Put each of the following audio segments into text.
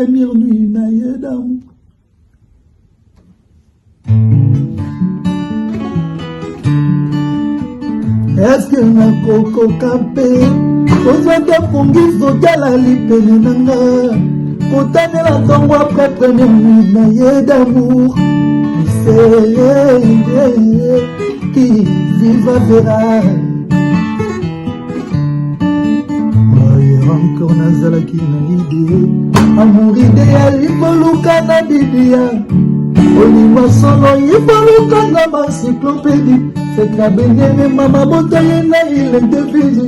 première nuit na ye d'amour. Est-ce que na koko kapé ozwaka pongiso kala lipene nanga kotanela ntongo après première nuit na ye d'amour. C'est qui viva verra. Encore nazalaki na idée amour idéal ifoluka na biblia olima solo ifoluka na encyclopédie fekla bengene mama botaye na ile devise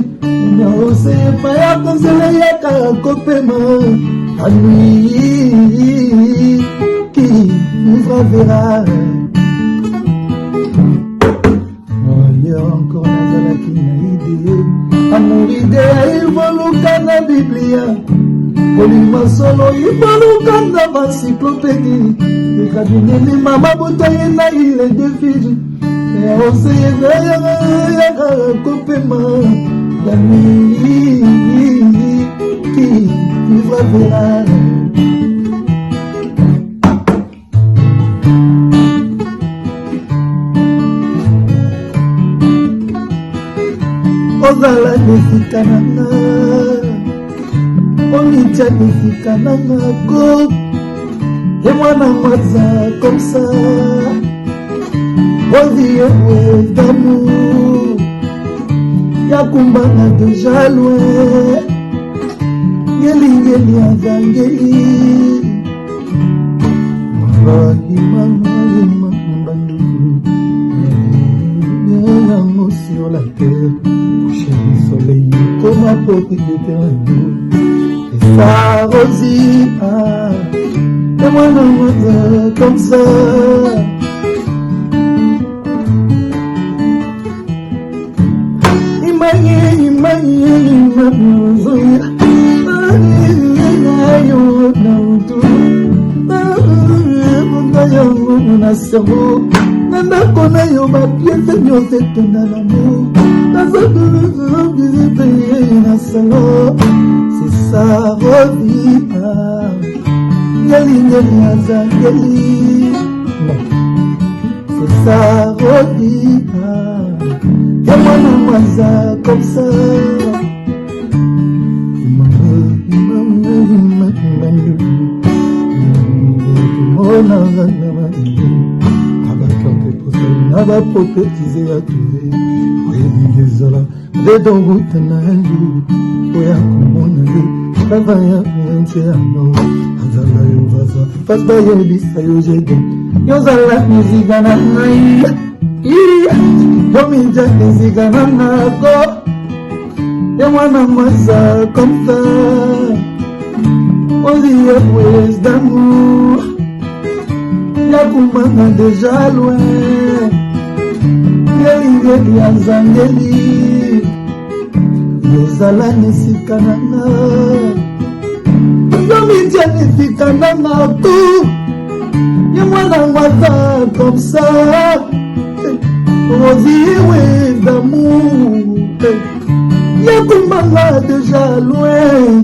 na oseye paya konsele yaka kopema la nuit qui vivra verra. Encore nazalaki na idée amour idéal ifoluka na biblia olima solo ifoluka na encyclopédie ekabineli mama botaye na ile devise oseye yaka kopema la nuit qui vivra verra. Ozala nefika nanga Omitia nefika nanga Go Et mwana mwaza comme ça Ozie d'amour Yakumbana déjà loin Ngeli ngeli avangeli Mwahi mwahi mbandu Yango sur la terre Chérie soleil comme un propriétaire et ça Rosie et moi non comme ça Imagine Nanda kona yo ma pièce nyose tena l'amour. Na salon c'est ça revient. Nyali nyali azangeli. C'est ça revient. Et moi non maza comme ça. Naba prophétiser à trouver Réligezala Dedo Gutananju Oya Kumonayu Kavaya Miantiano Azala Yovaza Fasba Yelisa Yojede Yozala Nizigana Nai Yomija Nizigana Nago Yamana Masa comme ça Oziye Pouez d'amour Yakumana déjà loin Ngeli azangeli Yozala nesikanana Yomitia nesikanana tout Yamwana waza comme ça Oziwe d'amour Yakumana déjà loin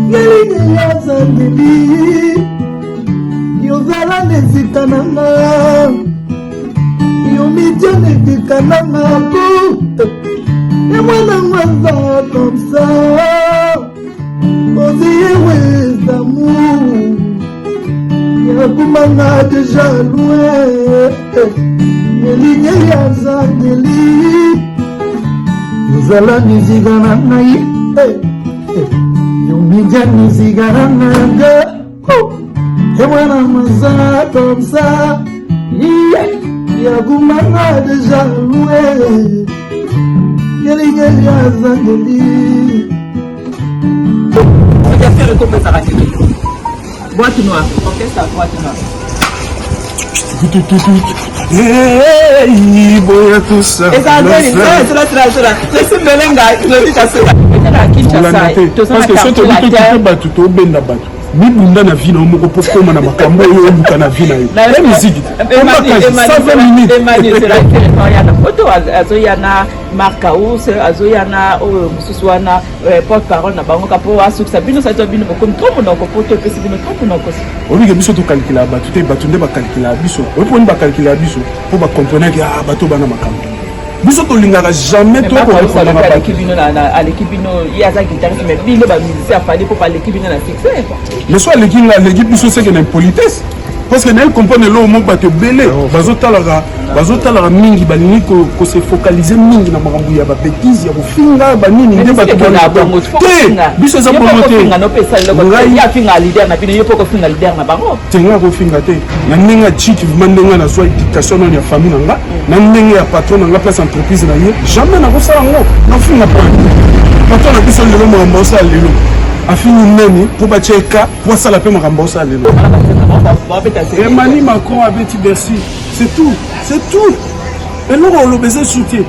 Ngeli azangeli Yozala nesikanana Yomitia nesikanana tout Et moi non maza comme ça Oziwe d'amour Yakumana déjà loin Ngeli azangeli Yozala nesikanana Yomitia nesikanana Et moi non maza comme ça Yakumana déjà loin Ngeli azangeli. On va faire le tour de sa racine. Boîte noire. Ok, ça, boîte noire. Hey, boya tout ça. Et ça, c'est là. Laissez Belenga, je dis à cela. Parce que si tu dis que tu peux battre, tu peux battre. mibunda na vie na moko po koma na makambo oyo oluka na vie na yo la musique ça 20 minutes azoyana Marcaus azoyana mususu wana porte parole na bango kapo asukisa bino sa to bino bokomi trop monoko po to pesi bino trop monoko olingi biso to calculer batu te batu nde ba calculer biso oponi ba calculer biso po ba comprendre que bato bana makambo biso to lingaka jamais to ko reconnaître ba l'équipe bino na l'équipe bino yaza guitariste mais bino ba musicien fallait pour pas l'équipe bino na succès mais soit l'équipe biso c'est que l'impolitesse parce que elle comprend le mot bato belé bazotalaka mingi balingi ko se focaliser mingi na makambo ya ba bêtise ya kofinga banini nde bato te biso za promoter ngai ya finga leader na bino yo poko finga leader na bango tenga ko finga te na ninga chiki mandenga na so éducation na ya famille nanga na ndenge ya patron nanga place entreprise na ye jamais na ko sala ngo na finga point patron na biso lelo makambo sa lelo afini nani pour bacheka pour ça la paix makambo sa lelo Emmanuel Macron abeti Bercy c'est tout et nous on le besoin soutien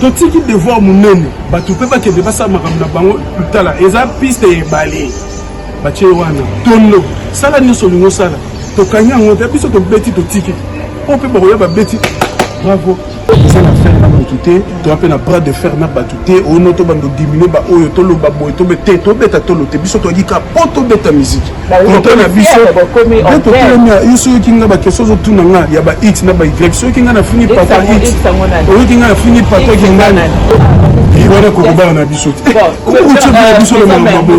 to tiki devoir munene bato pe ba ke de basa makambo na bango tala eza piste e balé bache wana tono sala ni solingo sala to kanya ngote biso to beti to tiki on peut ba ba beti bravo c'est la faire na batute to appelle na bras de fer na batute o no to bando diminuer ba oyo to lo ba boy to bete to beta to lo te biso to yika poto beta musique to na biso to premier iso kinga ba keso zo tuna nga ya ba x na ba y so kinga na fini pata x o kinga na fini pata kinga na iwana ko ba na biso ko uche ba biso le mambo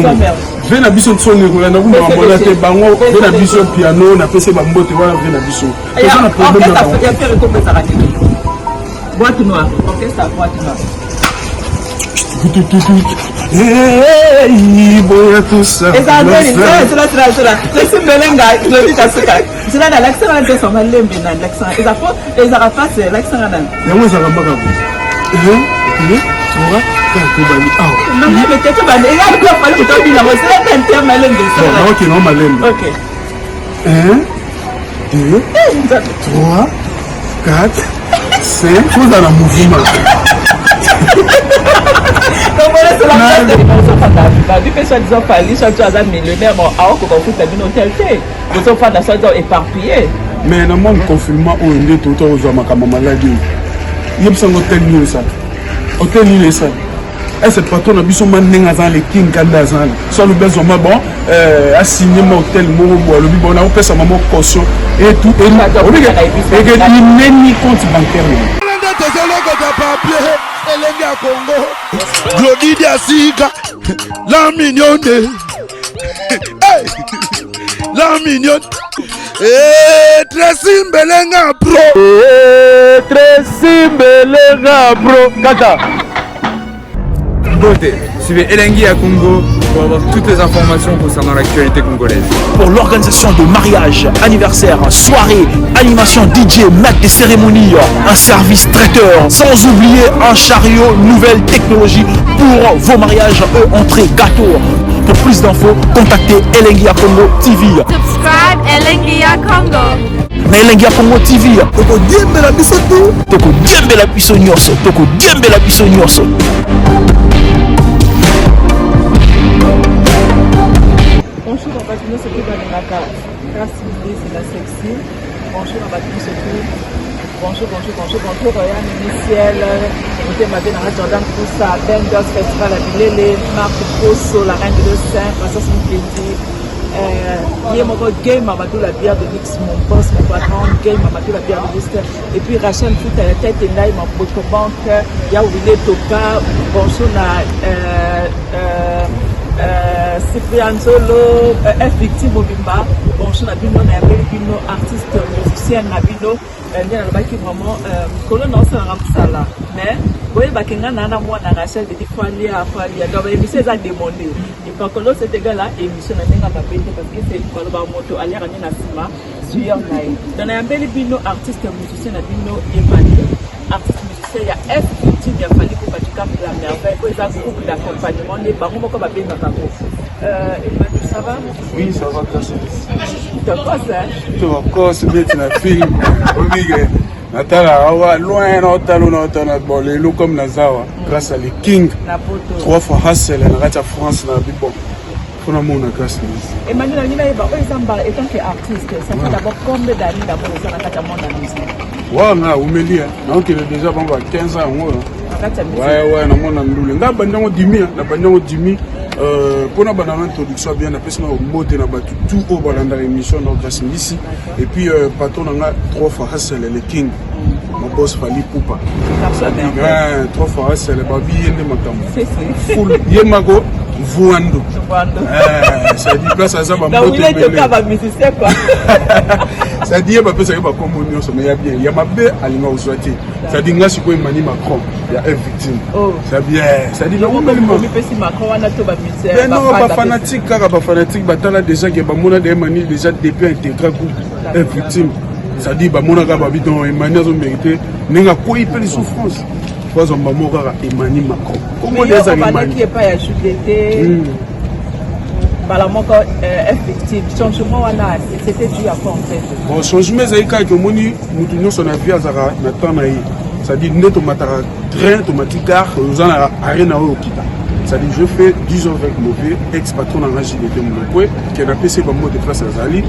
vena biso tsone ko na kuma mbola te bango vena biso piano na pese ba mbote wa vena biso to na problème na boîte noire, orchestre à boîte noire. Hey, boya tout ça. Et ça cela. C'est Belenga, le dit à ce cas. C'est là l'accent de son malem bien l'accent. Et ça fait les arafats c'est l'accent là. Et moi ça va pas comme. Tu vois quand tu vas dire ah. Non mais peut-être pas. Et là quoi pas le temps bien c'est un terme malem de ça. OK, non malem. OK. 1 2 3 4 5 faut dans le mouvement. Donc voilà c'est la base de l'émotion fantastique. Du fait soit disant Fali, soit tu as un millionnaire bon à quoi qu'on fait une hôtel. Vous êtes pas dans soit éparpillé. Mais dans mon confinement où on est tout aux makamama maladie. Il y a besoin d'hôtel ni ça. Hôtel ni ça. Et c'est pas ton ambition maintenant dans les King Kandazan. Soit le besoin bon a signé mon hôtel mon le bon on peut ça maman caution et tout et que il n'est ni compte bancaire. Congo Glody Diasika la mignonne la mignonne Tracy Mbelenga bro Tracy Mbelenga bro Kaka Beauté, suivez Elengi à Congo pour avoir toutes les informations concernant l'actualité congolaise. Pour l'organisation de mariage, anniversaire, soirée, animation DJ, maître des cérémonies, un service traiteur, sans oublier un chariot, nouvelle technologie pour vos mariages, entrée, gâteau. Pour plus d'infos, contactez Elengi à Congo TV. Subscribe Elengi à Congo. Na Elengi à Congo TV. Toko diembe la biso tout. Toko diembe la biso nyonso. Toko diembe la biso nyonso. Bonjour, on va dire ce qui va dans la carte. Grâce c'est la sexy. Bonjour, on va dire ce qui. Bonjour, Royal Initial. Écoutez, ma belle Jordan Poussa, Benders Festival à Bilele, Marc Posso, la reine de l'Océan, Princesse Moukedi. Il y a mon game Mamadou la bière de Nix, mon boss, mon patron, game Mamadou la bière de Lister. Et puis Rachel Foot à la tête et là, il m'a votre banque. Il y a Ouvillé Toka. Bonjour, Cyprien Zolo, F Victime Mobimba, bonjour Nabino, Nabino, artiste, musicien Nabino, bien là-bas qui vraiment, colonne dans ce là. Mais, vous voyez, Bakenga Nana, moi, Rachel, des fois, il y a, donc, l'émission est demandé. Et par contre, cet égal-là, émission n'a pas pété parce que c'est pour le moto, à l'air, à Nasima, sur Naï. Dans un bel bino, artiste, musicien Nabino, Emmanuel, artiste, musicien, il y a F Victime, il y a fallu pour que la merveille, ils ont un groupe d'accompagnement, les barons, comme à Bénin, Emmanuel, ça va? Oui, ça va, grâce à Tu te passes, hein? Tu te passes, mais tu n'as film. Natala, loin, Natala, bon, les loups comme Nazawa, grâce à les King. 3 fois Hassel, la France, la Bibo. Pour la mon classe. Emmanuel, il y a étant qu'artiste, ça fait d'abord combien d'années d'abord ça dans le monde de la musique? Ouais, on a oublié. Donc il est déjà 15 ans. Ouais, non, mon andoule. Là, bandon dimi, la bandon dimi. Pour la banane introduction bien, la personne au mot de la batte tout au bas dans l'émission donc ici. Et puis patron on a 3 fois Hassel le King. Mon boss Fali Poupa. Ça dit 3 fois Hassel le babi yende matam. Full yemago vuando. Ça dit place à ça ba moto. Il est de ba musicien quoi. Ça dit ba pesa ba communion ça mais ya bien. Ya mabe alinga oswati. Ça dit ngasi ko Emmanuel Macron. Il y a une victime. C'est bien. Ça dit non mais Macron on a tout ba musicien. Mais non ba fanatique car ba fanatique batala déjà que ba mona de Emmanuel déjà depuis intégrer groupe une victime. Ça dit bah mon gars bah bidon Emmanuel ont mérité n'enga quoi il fait les souffrances trois hommes mon gars Emmanuel Macron comment les animaux qui est pas ajouté voilà mon gars effectif changement wana c'était dû à quoi en fait bon changement c'est que moni mutunyo son avis azara na temps na ça dit neto matara train automatique car nous en arena au kita ça dit je fais 10 ans avec mauvais ex patron en agile de mon qui a passé comme mot de place azali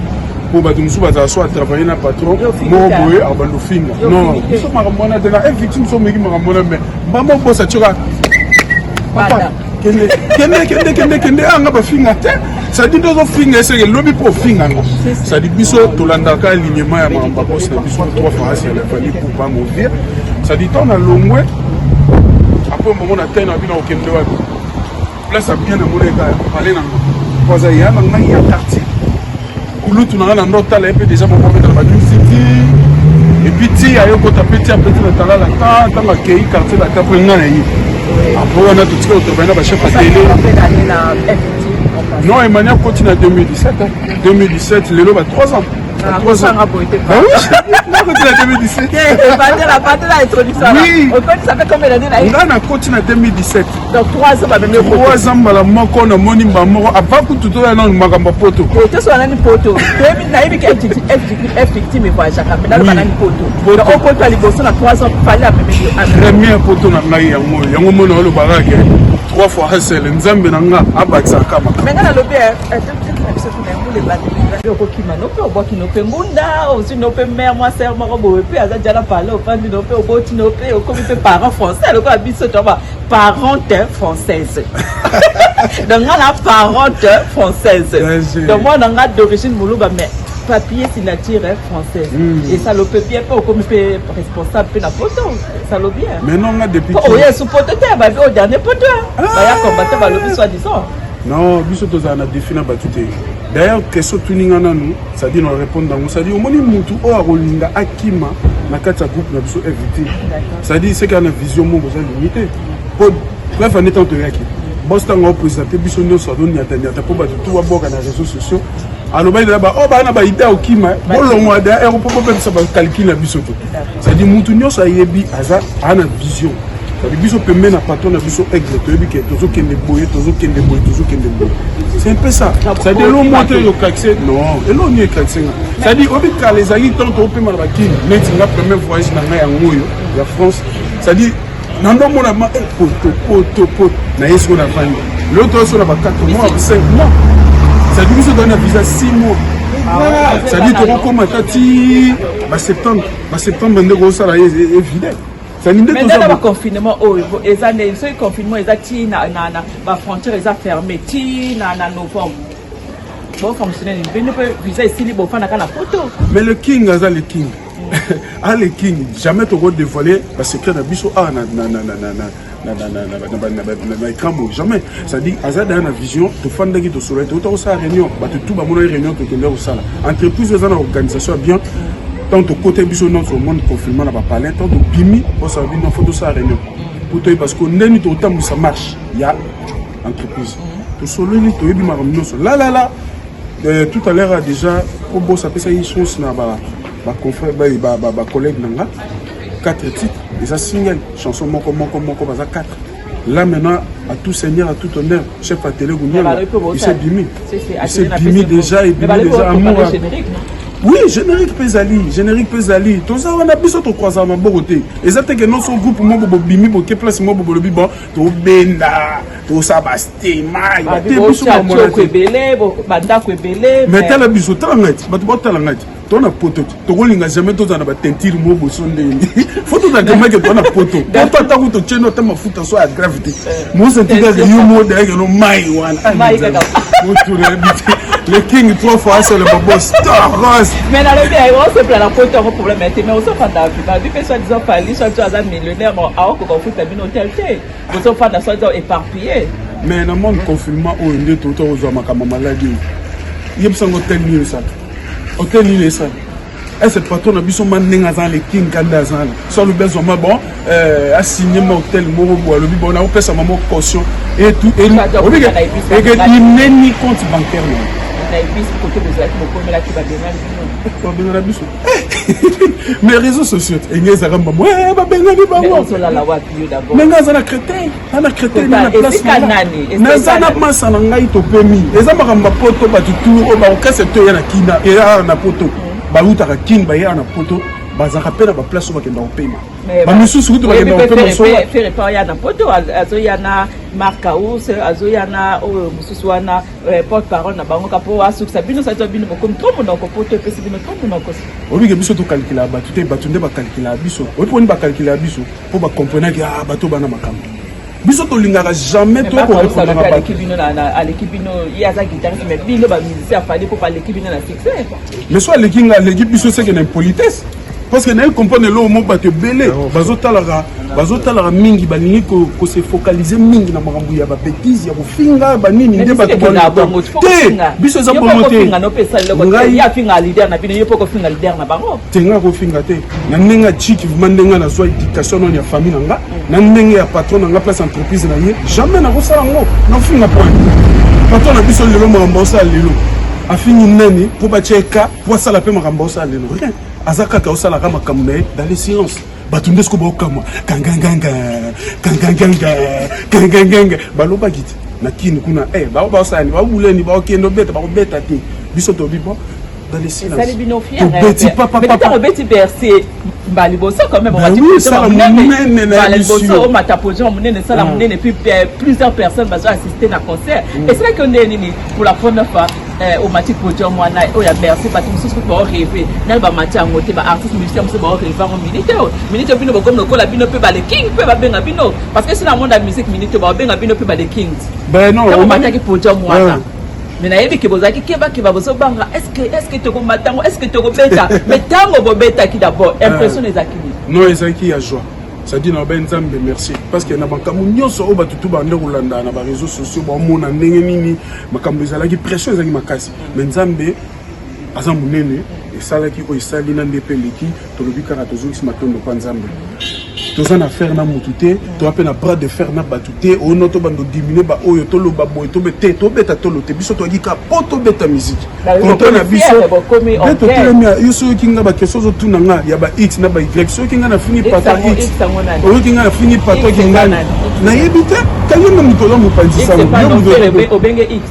pour battre nous à travailler na patron mon boy à bandofinga non nous sommes à de la victime sont mais mais maman boss atira papa kende anga ba finga te ça dit deux finga c'est le lobby pour finga ça dit biso to landaka alignement ya mamba boss na biso 3 fois c'est la famille pour pas mourir ça dit on a longwe après moment na tena bino okende wa place a bien na moleka parler na poza ya na ya quartier où tu n'as pas la déjà mon dans la city et puis tu as eu côté petit à petit dans la dans la quartier la cap après on a tout ce que tu as chef à télé non Emmanuel continue en 2017 le lot va 3 ans 3 ans ah oui non continue en 2017 la partie la introduction oui ça fait combien d'années là on a continué en 2017 donc 3 ans même 3 ans la moko na moni mbamo avant que tout là non magamba poto poto so nani poto na hivi effective mais voyage ka mais na nani poto donc au poto ali bosso na 3 ans fallait à premier poto na ngai yango mono lo barake 3 fois Hassel nzambe na nga abatsa kama mais ngana lobe les bandits qui m'a noppé au bois qui noppé munda aussi noppé mère moi sœur moi robo puis aza déjà parler au fan du noppé au bout noppé au comité parents français le quoi biso tu vois parente française donc on a parente française donc moi on a d'origine muluba mais papier signature française et ça le peut bien pas au comité responsable pe na photo ça le bien mais non on a depuis oh yes photo te ba au dernier photo ba ya combattre ba le soit disant non biso tozana définir ba tout d'ailleurs question tuninga nanu ça dit nous répondre dans ça dit au moni mutu o arolinga akima na kati groupe na biso invité ça dit c'est qu'il y a une vision mon besoin limité pour bref en étant yaki boss tango présenter biso nyo so doni atanyata pour ba tout wa boka na réseaux sociaux alors ba ba o ba na ba ida okima bolongo da e pour pas ça ba calculer biso to ça dit mutu nyo so yebi aza ana vision ça dit biso peut mener na patron na biso exactement que tozo kende boye c'est un peu ça ça dit l'on monte yo kaxé non et l'on nie kaxé ça dit obi ka les aïe tant to pe malaba kin net nga premier voyage na nga ngoyo ya France ça dit nando mona ma poto na yeso na fani l'autre sur la 4 mois 5 mois ça dit biso donne visa 6 mois ça dit to comment tati ba septembre ndeko ça là évident mais dans le confinement, les années, ce confinement, les actifs, la frontière est fermée, na novembre. Bon, fonctionner, il ne peut visa ici, il faut faire la photo. Mais le king, le king, le king, jamais tu vas dévoiler parce que na biso na écran jamais. Ça dit, Azad a une vision, tu fais des guides sur le tout ça réunion, tout ba mono réunion que tu leur ça. Entreprise les organisation bien. Tant au côté biso non sur le monde confinement na ba parler tant au bimi on ça dit non faut tout ça réunion pour toi parce que neni to temps ça marche il y a entreprise to solo ni to yebi maramino là tout à l'heure déjà au boss ça peut ça y chance na ba confrère ba collègue nanga 4 titres et ça single chanson moko baza 4 là maintenant à tout seigneur à tout honneur chef à télé il s'est bimi déjà et bimi déjà amour Oui, générique Pesali. Tout ça, on a besoin de croiser ma beauté. Et ça, c'est que notre groupe, moi, bimi, boké, place, moi, bolobi, bon, tout benda, tout ça, basté, maï, baté, biso, mais t'as la biso, t'as la net, t'as la net. Ton a poto, tu roules jamais tout dans la teinture, moi, bosondé. Faut tout à que ton a poto. Quand tu as tout tenu, tu m'as foutu à gravité. Moi, c'est un gars qui est mot derrière le maï, le king 3 fois c'est le boss. Mais dans le bien, on se plaint la photo un problème mais on se fait d'habitude. Du fait soit disant Fali, soit tu as millionnaire, mais alors qu'on fout ta bien hôtel fait. Vous se fait soit éparpillé. Mais dans le monde confinement où on est tout le temps aux hommes comme maladie. Il y a besoin d'hôtel mieux ça. Hôtel mieux ça. Et cette patron a besoin de les king Kandazan. Sans le besoin bon a signé mon hôtel Morobo le bon on a fait sa maman caution et tout et il n'est ni compte bancaire. Mais réseaux sociaux, il y a des gens qui bazaka pena ba place ba kenda opema ba misusu kutu ba kenda opema so faire pas ya na poto azo ya na marka us azo ya na mususu wana porte parole na bango kapo asu sabino sa to bino ko trop na ko poto pesi bino trop na ko obi ke biso to calculer ba tout ba tunde ba calculer biso obi poni ba calculer biso pour ba comprendre que bato bana makambo biso to lingaka jamais to ko répondre à l'équipe bino na l'équipe bino ya za guitariste mais bino ba musicien fallait pour pas l'équipe bino na succès mais soit l'équipe biso c'est que na politesse parce que naye comprendre le mot bato belé bazotala mingi balingi ko se focaliser mingi na makambo ya ba bêtise ya kofinga banini nde bato te biso za bongo te ngai ya finga leader na bino yepo ko finga leader na bango tenga ko finga te na nenga chiki mandenga na zo éducation non ya famille nanga na ndenge ya patron nanga place entreprise na ye jamais na ko sala ngo na finga point patron na biso lelo makambo sa lelo afini nani pour bacheka pour sala pe makambo sa lelo rien azaka ka osala kama kamne dans les silences batunde sko ba kama kanganganga baloba giti na kini kuna ba osani ba buleni ba okendo beta ba beta te biso to bibo dans les silences ça les bino fier mais t'as rebeti bercer mbali bosso quand même on va dire on m'a tapé on menait ça la menée puis plusieurs personnes vont assister à concert et c'est là qu'on est pour la première fois au Mathieu Podium wana o ya merci ba tout ce que pour rêver na ba Mathieu ngote ba artiste musicien se ba rêver en minute bino ba comme la bino pe ba les king pe ba benga bino parce que c'est dans le monde de la musique minute ba benga bino pe ba les kings ben non au Mathieu Podium wana mais na yebi ke bozaki keba ke ba bozo banga est-ce que to ko matango est-ce que to ko beta mais tango bo beta ki d'abord impression les akili non ezaki ya joie ça dit na ben nzambe merci parce que na makambo nyonso o batutu bande kolanda na ba réseaux sociaux ba mona ndenge nini makambo ezalaki pression ezalaki makasi mais nzambe aza munene esalaki o esali na ndepeleki tolobi kaka tozongisi matondo pa nzambe tozana faire na mutute to appelle na bras de fer na batute o noto bando diminuer ba oyo tolo ba boy to bete to beta tolo te biso to gika poto beta musique konto na biso beto telemia yuso kinga ba keso zo tunanga ya ba x na ba y so kinga na fini pata x o kinga na fini pata kinga na yebite kayema mutola mupanzisa o benge x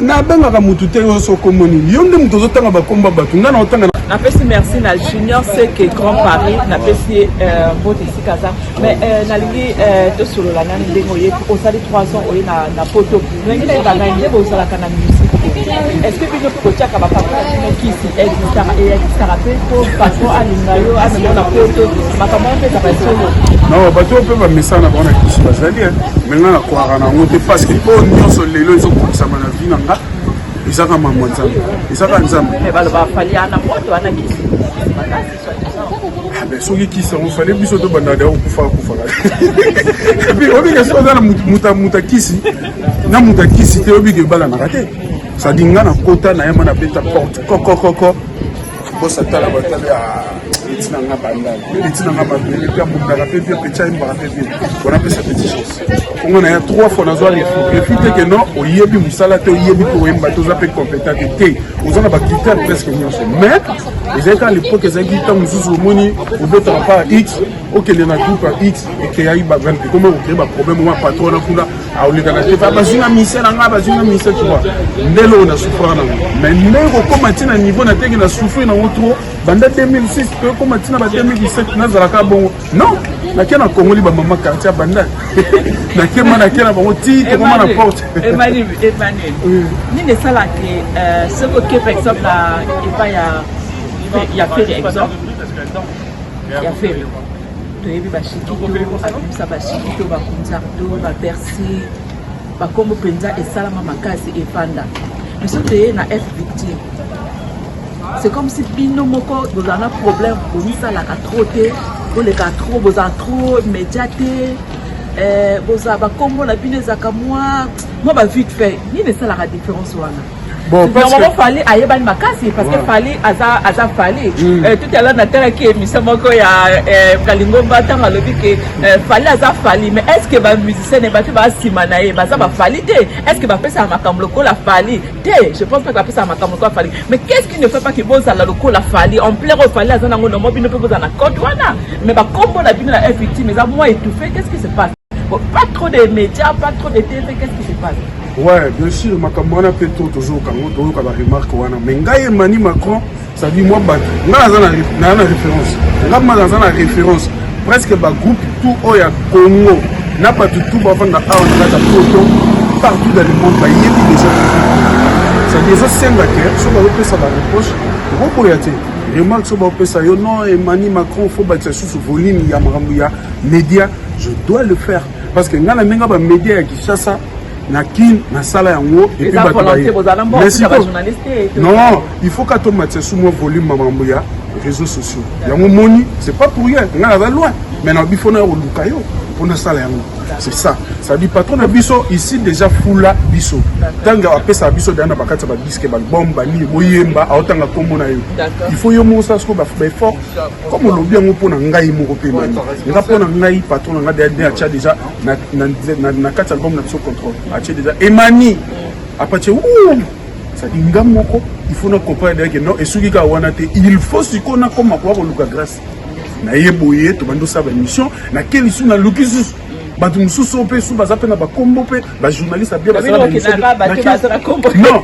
na benga ka mutute yo so komoni yo nde mutozo tanga ba komba batu ngana otanga na pesi merci na junior c'est que Grand Paris na pesi bote sikaza mais nalingi to solo la nani ndengo ye o sali 3 ans o na poto ngi na ngana ngi bo sala kana musique est-ce que bino ko chaka ba papa no kisi extra pe ko patron alingayo ana na poto makambo pe ta solo non bato pe ba misana bona kisi bazali mais ngana kwa kana ngote parce que o nyonso lelo izo kokisa mana vina nga isaka mambo nzambe isaka nzambe mais baloba fali ana moto ana kisi mais soki kisa on fallait biso to banda da kufa puis obi ke so na muta kisi na muta kisi te obi ke bala na kate ça dinga na kota na yema na beta porte koko bossa tala batala etina nga bandala etina nga babele mpe abundaka mpe mpe petit ayembaka mpe mpe wana mpe sa petite chance kongo na ya 3 fois nazwa refus te ke non oyebi mosala te oyebi mpe oyemba te oza mpe compétent te oza na bacritère presque nyonso mais ezalaki à l'époque ezalaki ntango mosusu omoni obetaka pa x okende na groupe ya x ekeyaki bavane te koma okeye baproblème oma patron na kuna aolekana te bazinga mise na ngai bazinga mise tu vois ndele oyo na souffraka nango mais ndenge okoma ti na niveau na tenge na souffrir nango trop banda 2006 pe okoma ti na ba 2017 nazalaka bongo non nake na kongoli bamama quartier banda nakema nake na bango ti tokoma na porte Emmanuel nini esalaki soki oke par exemple na epai ya feri exemple ya feri toyebi bashiki abimisa bashiki to bakonzarto babersi bakombo mpenza esalama makasi efanda mais soki toye na f victime c'est comme si bino moko bozala problème bomisalaka trop te boleka trop bozala trop média te bozala bakombo na bino ezalaka mwa bavite fait nini esalaka différence wana bon parce que fallait ayebani makasi parce que fallait aza fallait tout à l'heure na tela ki émission moko ya Kalingomba tanga lobi ke fallait aza fallait mais est-ce que ba musicien ne batu ba simana ye baza ba fallait te est-ce que ba pesa makambo lokola fallait te je pense pas que ba pesa makambo lokola fallait mais qu'est-ce qui ne fait pas que boza la lokola fallait en plein au fallait aza nango no bino pe boza na code wana mais ba kombo na bino na victime mais moi étouffé qu'est-ce qui se passe bon, pas trop de médias pas trop de TV qu'est-ce qui se passe. Ouais, bien sûr, makambo wana pe to toujours kango to ka ba remarque wana mais ngai Emmanuel Macron ça dit moi ba na référence nga maza na référence presque ba groupe tout oya Congo na pas tout ba fanga a on a photo partout dans le monde ba yebi déjà ça déjà senga que so ba pe ça ba reproche ko ko ya te remarque so ba pe ça yo non Emmanuel Macron faut ba sous volume ya makambo ya média je dois le faire parce que nga na menga ba média ya Kinshasa na kin na sala yango et puis non il faut qu'à tomate sous mon volume mamambo ya réseaux sociaux yango moni c'est pas pour rien nga na loin mais na bifona yo lukayo pour na sala yango c'est ça ça dit patron na biso ici déjà fula biso tanga apesa biso dana bakata ba disque ba bomba ni boyemba aotanga kombo na yo il faut yo mosa sko ba fort comme on bien pour na ngai moko pe mani nga pona ngai patron nga déjà na kata album na biso contrôle atie déjà Emani apache ça dit nga moko il faut na comprendre que non et soki ka wana te il faut sikona comme quoi ko luka grâce na yeboye to bando sa ba mission na quel sou na lukisus batu mususu pe sou baza pe na ba kombo pe ba journaliste bien baza na mission non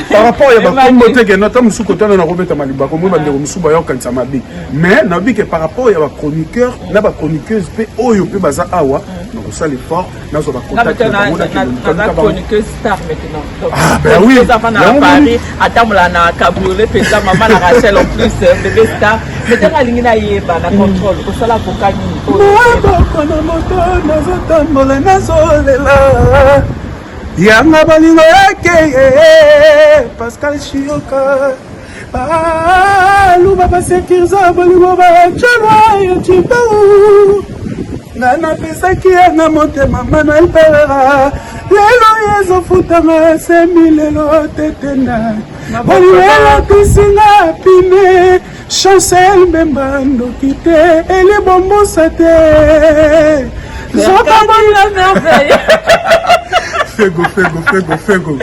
par rapport ya ba kombo te que notre mususu ko tana na robeta maliba ko mo ba ndeko mususu ba yo kanisa mabe mais na bi que par rapport ya ba chroniqueur na ba chroniqueuse pe oyo pe baza awa donc ça l'effort na so ba contact na chroniqueuse star maintenant ah ben oui Paris atamula na cabriolet pesa maman la Rachel en plus bébé star mais tanga lingina yeba na contrôle ko sala pokani nazotambola nazolela yanga balingo yake Pascal Chioka luba basekiriza balingo bacana ya chipau nga napesaki yanga motema Manuel Pereira lelo ezofutanga semi lelo tetenda balingo kisinga pine Chancel Mbemba ndoki te elibombosa te zoka bolina merveille fego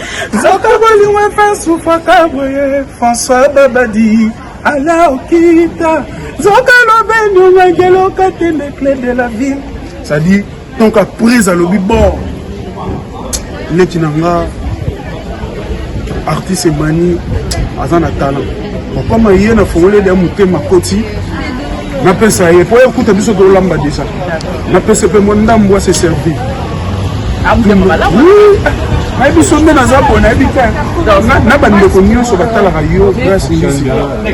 zoka bolingo efe sufaka boye François Babadi ala okita zoka lobeni onyangeloka te les clés de la ville ça dit donc après alobi bon neti na nga artiste Emani aza na talent comme il y a un fongolé de motema koti na pesa ye po écoute biso to lamba déjà na pesa pe mondambo se servir na biso ndena za bona bika na bandeko nyonso batalaka yo grâce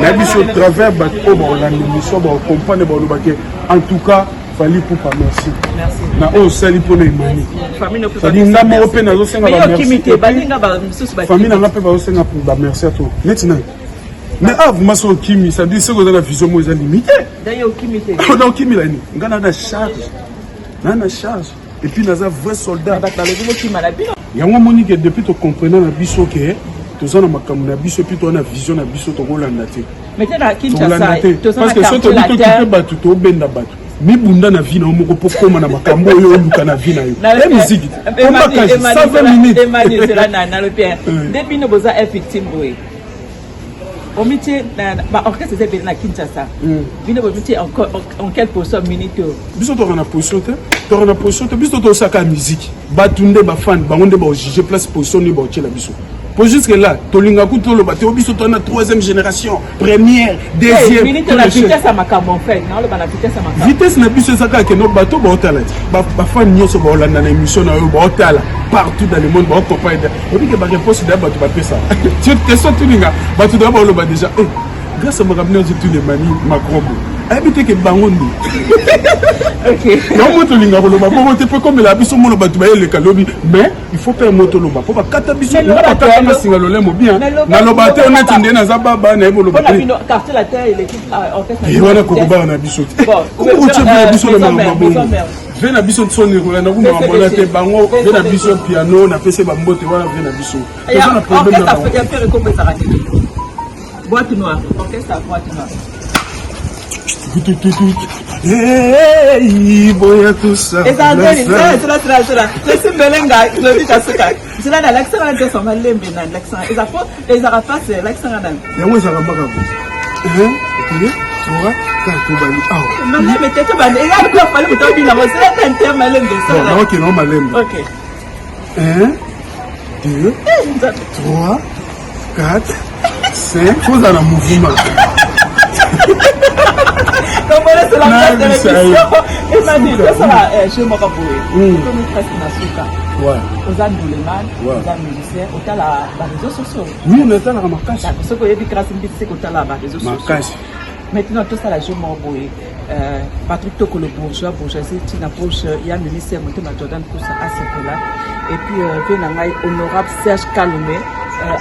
na biso travers bato ba la mission ba comprendre ba lobake en tout cas fali pour pas merci na o sali pour les mani famille na mo pe na zo senga ba merci famille na pe ba senga pour ba merci à toi maintenant mais vous m'avez dit Kimi, ça dit que vous avez la vision limitée. D'ailleurs, Kimi, on a une charge. Et puis, on a un vrai soldat. Il y a un moment que depuis que tu comprends la vision que toza na makambo na biso puis toza na vision na biso tokolanda te. Mais tu as Kinshasa parce que so tobi tokipe bato tobenda bato mibunda na vie na moko po koma na makambo oyo oluka na vie na yo. La musique ombakaji 120 minutes. Emmanuel c'est là na le père. Depuis nous besoin être victime oui. Au métier orchestre c'est bien na Kinshasa. Bino au métier en quelle position minute? Biso to na position te biso to saka musique. Batunde ba fan bangonde ba juger place position ni ba otela biso. Pour jusque là, Tolinga Kuto le bateau, biso to na 3e génération, première, deuxième. Minute la vitesse à ma cam fait, non le la vitesse à ma cam. Vitesse na biso saka que no bateau ba otala. Ba fan nyoso ba olanda na émission na yo ba otala partout dans le monde ba comprendre. On dit que ba réponse da bateau ba pesa. Tu question Tolinga, bateau da ba lo ba déjà. Grâce à ma ramener tout les mani Macron. Habité que bangondi. OK. Non moto linga ko loba bo te comme la biso mo loba tuba le kalobi mais il faut faire moto loba pour ba kata biso na ba kata na singa lo lemo bien. Na loba te on est ndena za baba na ebo loba. On a vu quartier la terre et l'équipe orchestre. Et voilà ko ba na biso. Ko tu veux biso le mambo. Ve na biso tsoni ko na kuma mona te bango ve na biso piano na pese ba mbote wana ve na biso. Ça na problème na. Il y a fait comme ça raté. Boîte noire, orchestre à boîte noire. Hey, boya tout ça. Et ça, c'est Belenga, le dit à ce cas. C'est là l'accent de son malin, l'accent. Et ça fait, et ça rapace l'accent à l'âme. Et où ça va marquer? Tu vois, quand tu vas lui. Ah. Non, mais tu vas aller. Il y a quoi fallu que tu viennes. C'est un terme malin de ça. Ok, non malin. Ok. 1, 2, 3, 4, 5. Faut dans le mouvement. Comme on est sur la place de l'émission, Emmanuel, ça va chez moi comme vous. Comme une presse nationale. Ouais. Aux Angoulêman, aux Amélicères, aux réseaux sociaux. Oui, on est dans la marcasse. Ce qu'on a dit, c'est qu'on a les réseaux sociaux. Maintenant, tout ça, la jeune Morboé, Patrick Toko, le bourgeoisie, Tina Poche, il y a un ministère, Jordan Koussa, à ce là. Et puis, Vénangaï, honorable Serge Kalomé.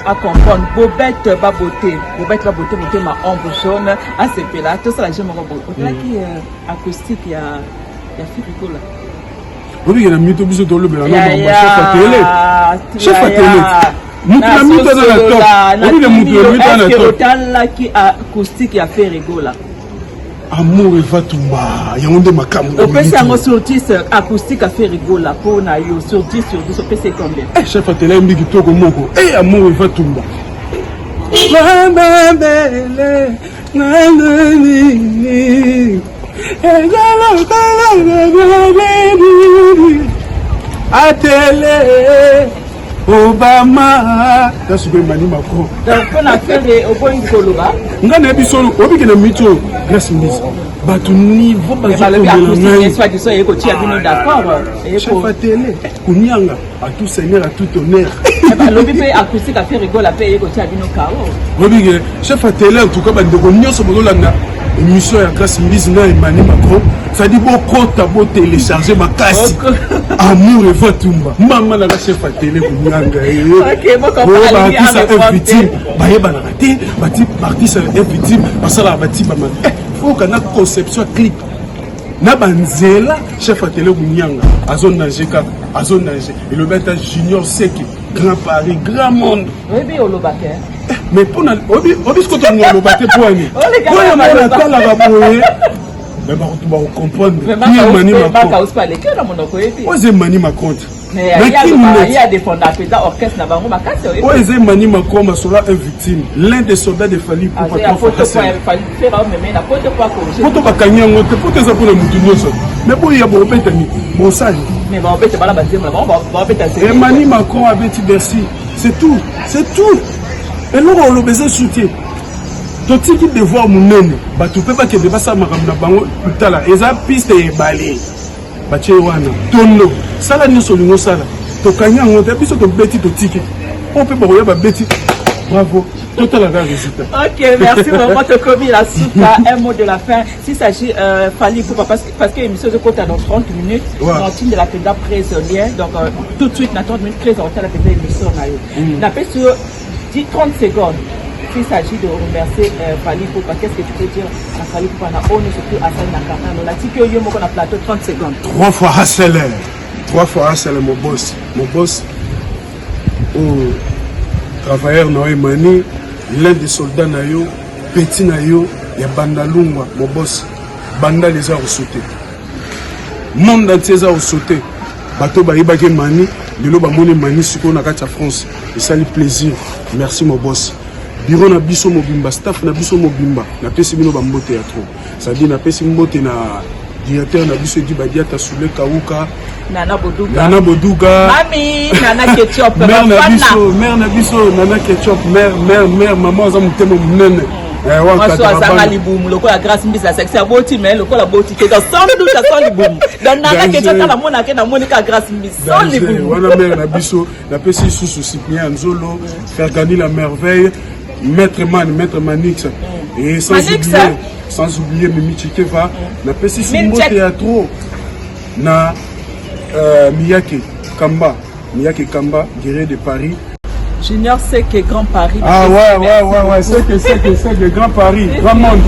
À comprendre Bobette Baboté monter ma ombre jaune à ce là tout ça la j'aime beaucoup au là qui acoustique il y a Firigo là oui il y a mito biso to le bela non chef à télé nous la mito dans la top oui le mito dans la top là qui acoustique il y a Firigo là amour et Vatumba il y a onde makambo on peut ça sur 10 acoustique à Firigo là pour na yo sur 10 sur 10 on peut c'est combien chef à télé mbiki toko moko eh amour et Vatumba à télé Obama that's where Mani Macron donc on a fait des au point Koloba ngana biso obi ke na mito grâce mise batu niveau bazo ko soit du soir ko tia bino d'accord et chef à télé kunyanga à tout seigneur à tout honneur lobi pe acoustique a fait rigole a payer ko tia bino kao obi ke chef à télé en tout cas bande ko nyoso bolanda émission ya grâce mise na Mani Macron ça dit beaucoup t'abo télécharger ma casse amour et Vatumba maman la chef à télé kunyanga OK bon qu'on parle à victime bayeba na raté bati parti ça est victime parce que la bati ba faut qu'on a conception clip na banzela chef à télé kunyanga azone nager et le bête junior seki grand Paris grand monde oui au lobake mais pour obi ce que tu as lobate pour ami pour la tala ba boye mais tu vas comprendre Mani Macron osé Mani Macron mais il y a des fondateurs orchestre na bango makasi osé Mani Macron masola un victime l'un des soldats de Fali pour pas faire mais na pote pas ko poto bakanya ngote poto za pour mutu nyoso mais pour ya bo petani bon sage mais ba peta bala bazema ba peta c'est Mani Macron avec Bercy c'est tout et nous on le besoin soutien totiki devoir munene bato pe ba ke de basa makambo na bango tala eza piste e balé bache wana tondo sala nyoso lingo sala tokanya ngote biso to beti totiki on peut ba ba beti bravo total la résultat. OK, merci vraiment Tokomi la souka un mot de la fin s'il s'agit Fali pour parce que l'émission se compte dans 30 minutes en team de la présidente prisonnière donc tout de suite na 30 minutes très en retard la présidente émission na yo na fait sur 30 secondes. Il s'agit de remercier Fali Poupa. Qu'est-ce que tu peux dire à Fali Poupa? On est surtout à Saint-Nacartin. On a dit que yo moko na plateau 30 secondes. 3 fois Hasseler mon boss. Oh travailleur na yo Emani, l'un des soldats na yo, petit na yo, ya Bandalungwa, mon boss, Banda les a sauté. Monde entier a sauté. Bateau Baïbake Mani, Lilo Bamoni Mani, Suko Nakata France. Et ça lui plaisir. Merci mon boss. Bureau na biso mobimba, staff na biso mobimba. Na pesi bino bambo théâtre. Ça dit na pesi mbote na directeur na biso di Badiata Soule Kauka. Nana Boduga. Nana Boduga. Mami, Nana Ketchup. Mère na biso, Nana Ketchup, mère, maman za mutemo munene. Moi so azanga libumu lokola grâce mbisa sexe ya boti mais lokola boti ke sans doute sans libumu. Donc Nana Ketchup la mona ke na monika grâce mbisa sans libumu. Wana mère na biso, na pesi sous Cyprien Nzolo, faire gagner la merveille, Maître Manix et sans oublier Mimi Chikeva, na pesi Simbo Théâtre na Miyake Kamba, guerrier de Paris. Junior c'est que Grand Paris. Ah ouais, c'est que Grand Paris, Grand Monde.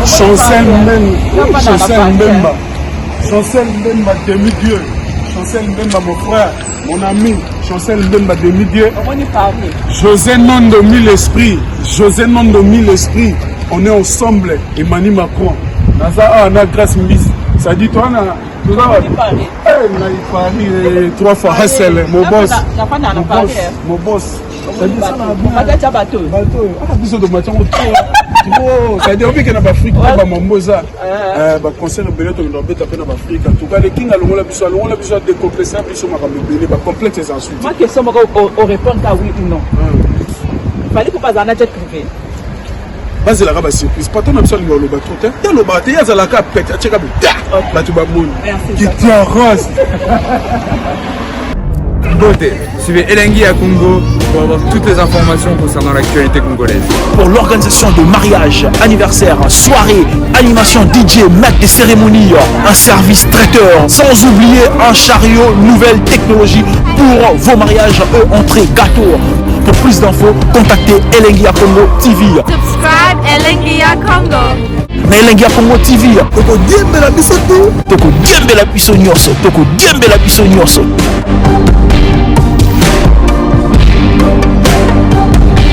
Chancel Mbemba, demi-dieu. Chancel Mbemba, mon frère, mon ami. Chancel Mbemba, demi-dieu. José Nondo, mille esprits. On est ensemble. Emmanuel Macron. Naza, on a grâce Miss. Ça dit toi, Paris, 3 fois Hassel, mon boss. Mon boss. C'est-à-dire que dans l'Afrique, Mamboza, concert de Bénéto, on embête à peine en Afrique. En tout cas, les Kings, on a besoin de décomplexer un peu sur ma complète ces insultes. Ma question, on répond à oui ou non. Il fallait qu'on passe en jet privé. Base la raba surprise pas ton absolu le bateau te le bateau ya za la ka pète check up bateau ba moun qui tient rose Beauté. Suivez Elengi à Congo pour avoir toutes les informations concernant l'actualité congolaise. Pour l'organisation de mariage, anniversaire, soirée, animation DJ, maître des cérémonies, un service traiteur, sans oublier un chariot nouvelle technologie pour vos mariages, entrée, gâteau. Pour plus d'infos, contactez Elengi à Congo TV. Subscribe Elengi à Congo. Na Elengi à Congo TV. Toko diembela biso tu. Toko diembela biso nyonso.